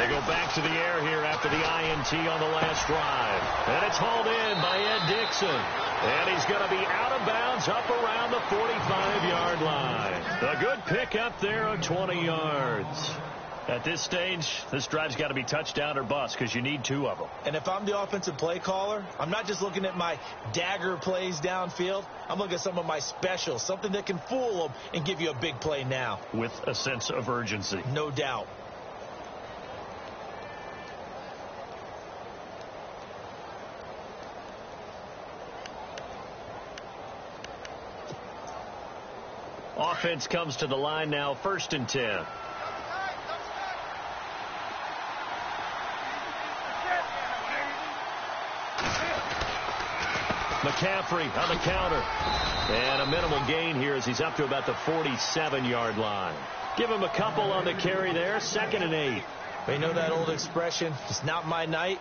They go back to the air here after the INT on the last drive. And it's hauled in by Ed Dixon. And he's going to be out of bounds up around the 45-yard line. A good pickup there of 20 yards. At this stage, this drive's got to be touchdown or bust because you need 2 of them. And if I'm the offensive play caller, I'm not just looking at my dagger plays downfield. I'm looking at some of my specials, something that can fool them and give you a big play now. With a sense of urgency. No doubt. Offense comes to the line now, 1st and 10. McCaffrey on the counter. And a minimal gain here as he's up to about the 47-yard line. Give him a couple on the carry there. 2nd and 8. You know that old expression, it's not my night?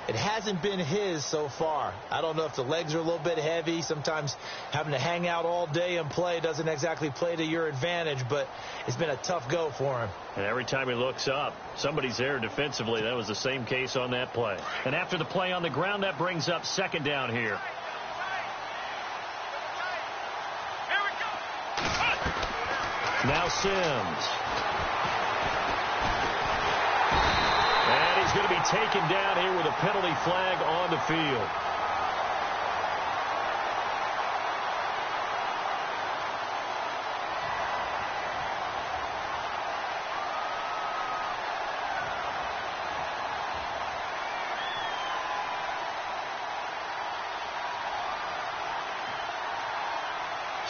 It hasn't been his so far. I don't know if the legs are a little bit heavy. Sometimes having to hang out all day and play doesn't exactly play to your advantage, but it's been a tough go for him. And every time he looks up, somebody's there defensively. That was the same case on that play. And after the play on the ground, that brings up 2nd down here. Now Sims. And he's going to be taken down here with a penalty flag on the field.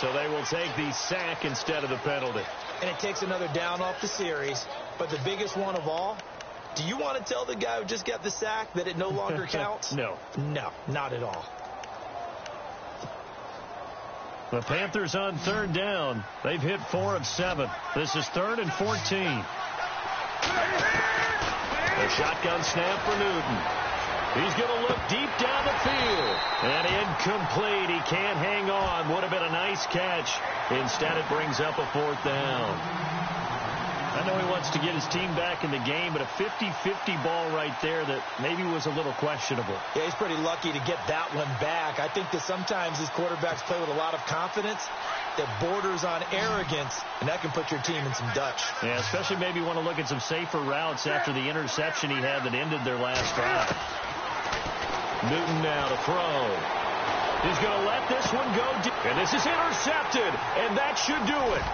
So they will take the sack instead of the penalty. And it takes another down off the series. But the biggest one of all, do you want to tell the guy who just got the sack that it no longer counts? No. No, not at all. The Panthers on 3rd down. They've hit 4 of 7. This is 3rd and 14. The shotgun snap for Newton. He's going to look deep down the field. And incomplete. He can't hang on. Would have been a nice catch. Instead, it brings up a 4th down. I know he wants to get his team back in the game, but a 50-50 ball right there that maybe was a little questionable. Yeah, he's pretty lucky to get that one back. I think that sometimes these quarterbacks play with a lot of confidence that borders on arrogance, and that can put your team in some Dutch. Yeah, especially maybe want to look at some safer routes after the interception he had that ended their last drive. Newton now to throw. He's going to let this one go deep. And this is intercepted, and that should do it.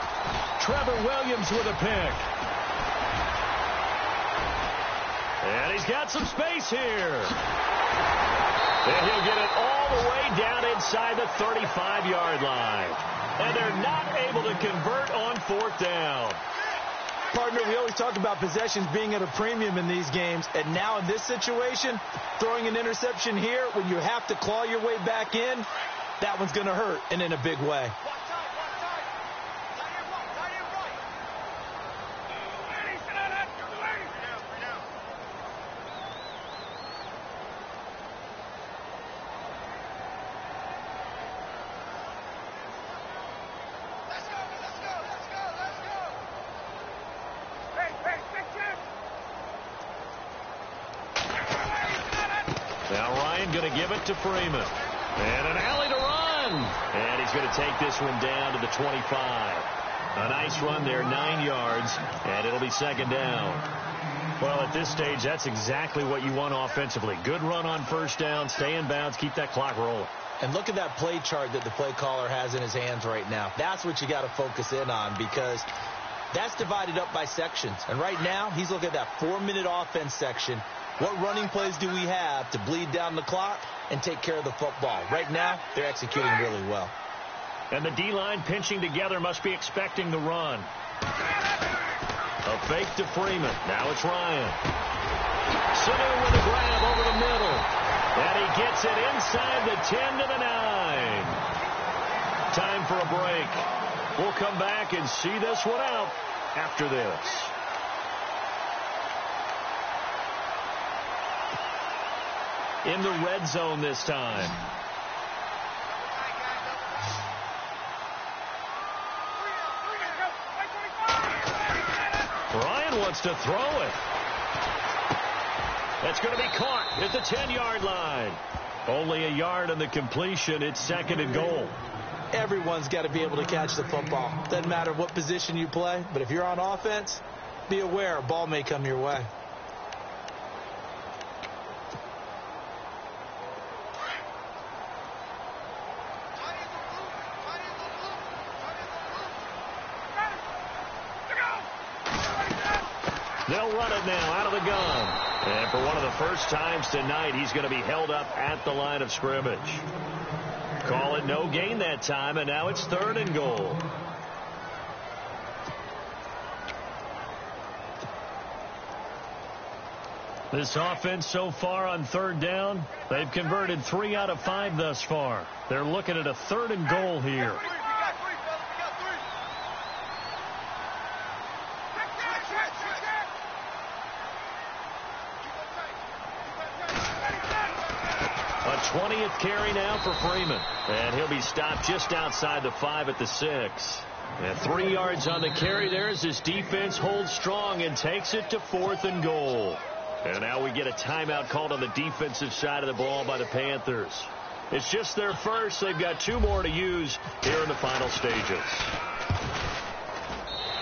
Trevor Williams with a pick. And he's got some space here. And he'll get it all the way down inside the 35-yard line. And they're not able to convert on 4th down. Partner, we always talk about possessions being at a premium in these games. And now in this situation, throwing an interception here when you have to claw your way back in, that one's going to hurt, and in a big way. Going to give it to Freeman. And an alley to run. And he's going to take this one down to the 25. A nice run there, 9 yards. And it'll be 2nd down. Well, at this stage, that's exactly what you want offensively. Good run on 1st down. Stay in bounds. Keep that clock rolling. And look at that play chart that the play caller has in his hands right now. That's what you got to focus in on, because that's divided up by sections. And right now, he's looking at that 4-minute offense section. What running plays do we have to bleed down the clock and take care of the football? Right now, they're executing really well. And the D-line pinching together must be expecting the run. A fake to Freeman. Now it's Ryan. Sanu with a grab over the middle. And he gets it inside the 10 to the 9. Time for a break. We'll come back and see this one out after this. In the red zone this time. Ryan wants to throw it. That's going to be caught at the 10-yard line. Only a yard on the completion. It's 2nd and goal. Everyone's got to be able to catch the football. Doesn't matter what position you play, but if you're on offense, be aware a ball may come your way. They'll run it now out of the gun. And for one of the first times tonight, he's going to be held up at the line of scrimmage. Call it no gain that time, and now it's 3rd and goal. This offense so far on 3rd down, they've converted 3 out of 5 thus far. They're looking at a 3rd and goal here. A 20th carry now for Freeman. And he'll be stopped just outside the 5 at the 6. And 3 yards on the carry there as his defense holds strong and takes it to 4th and goal. And now we get a timeout called on the defensive side of the ball by the Panthers. It's just their first. They've got 2 more to use here in the final stages.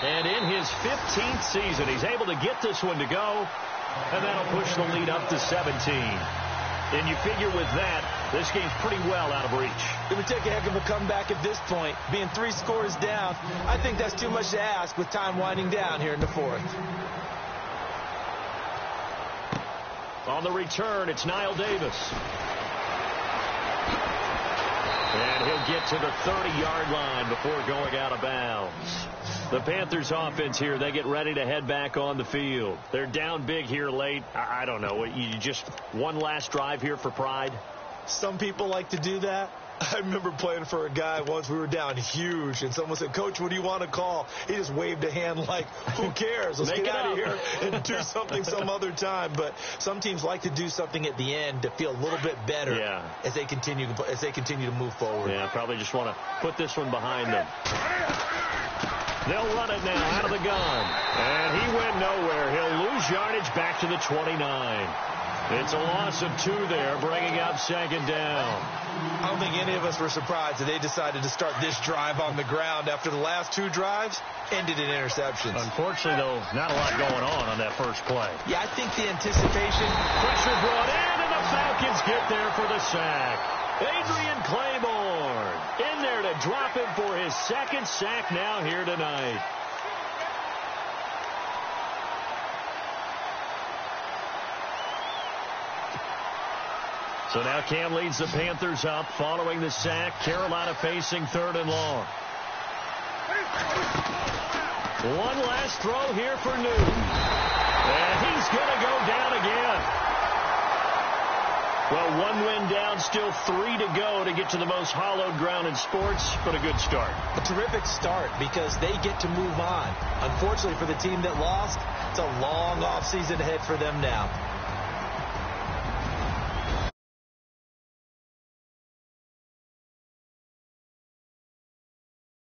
And in his 15th season, he's able to get this one to go. And that'll push the lead up to 17. And you figure with that, this game's pretty well out of reach. It would take a heck of a comeback at this point. Being 3 scores down, I think that's too much to ask with time winding down here in the 4th. On the return, it's Niall Davis. And he'll get to the 30-yard line before going out of bounds. The Panthers offense here, they get ready to head back on the field. They're down big here late. I don't know. You just one last drive here for pride? Some people like to do that. I remember playing for a guy once. We were down huge, and someone said, "Coach, what do you want to call?" He just waved a hand like, who cares? Let's get out of here and do something some other time. But some teams like to do something at the end to feel a little bit better as they continue to move forward. Yeah, probably just want to put this one behind them. They'll run it now out of the gun. And he went nowhere. He'll lose yardage back to the 29. It's a loss of 2 there, bringing up 2nd down. I don't think any of us were surprised that they decided to start this drive on the ground after the last 2 drives ended in interceptions. Unfortunately, though, not a lot going on that first play. Yeah, I think the anticipation. Pressure brought in, and the Falcons get there for the sack. Adrian Claiborne in there to drop him for his 2nd sack now here tonight. So now Cam leads the Panthers up following the sack. Carolina facing 3rd and long. One last throw here for Newton. And he's going to go down again. Well, 1 win down, still 3 to go to get to the most hallowed ground in sports, but a good start. A terrific start because they get to move on. Unfortunately for the team that lost, it's a long offseason ahead for them now.